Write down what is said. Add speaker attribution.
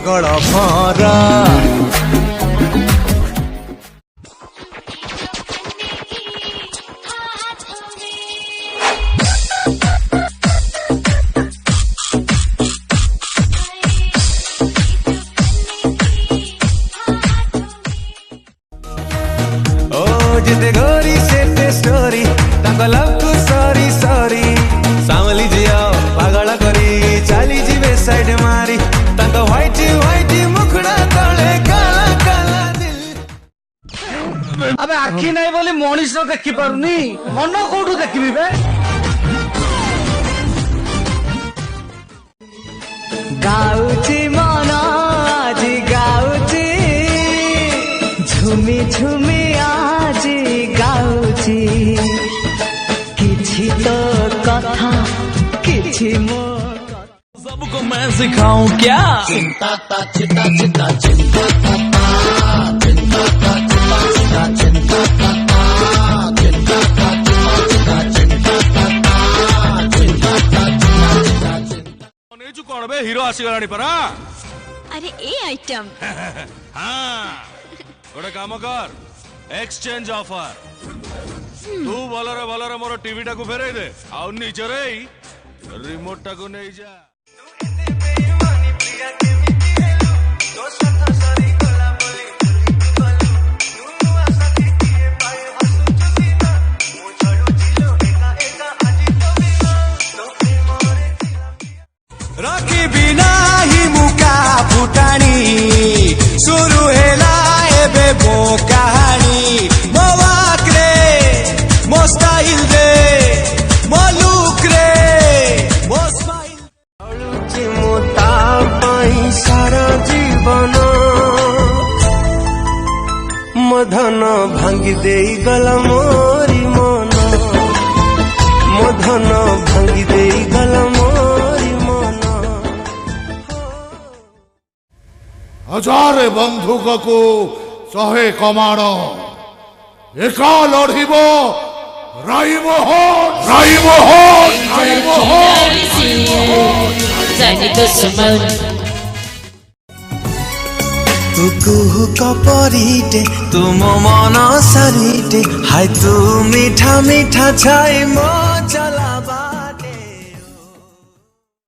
Speaker 1: पागल भरा जिते गोरी से स्टोरी ताको लव को सॉरी सॉरी सामली जियो पागल करी चाली जीवे साइड मारी ताको व्हाइट व्हाइट मुखड़ा तले काला काला दिल।
Speaker 2: अबे आखी नहीं बोली मनीष देखी पारुनी मन कोठू देखी बे
Speaker 1: गाउची मन आज गाउची झुमी झुमी आज गाउची किछि तो कथा किछि मो
Speaker 3: सबको मैं सिखाऊं क्या
Speaker 1: चिंता ता चिंता चिंता चिंता चिंता ता चिंता चिंता
Speaker 3: कौन बे हीरो आसीगलानी परा
Speaker 4: अरे ए आइटम
Speaker 3: हाँ गोटे काम कर एक्सचेंज ऑफर तू भलरे मोर टीवी टाकू फेरई दे आ निजरे रिमोट टाकू नहीं जा
Speaker 1: रखी बिना ही मुका फुटाणी शुरू हेला एबे मो कहानी मो वाक रे मो स्टाइल रे मो लुक रे मो स्माइल अळुची मोता पाई सारा जीवन मधन भांगी देई गला मोरी मन मधन भांगी देई गला
Speaker 5: हजार बंधुक को 100 कमाण एका लड़ब
Speaker 1: कुकु कपरीटे तुम मन सारीटे हाय तू मीठा मीठा छाई मो चला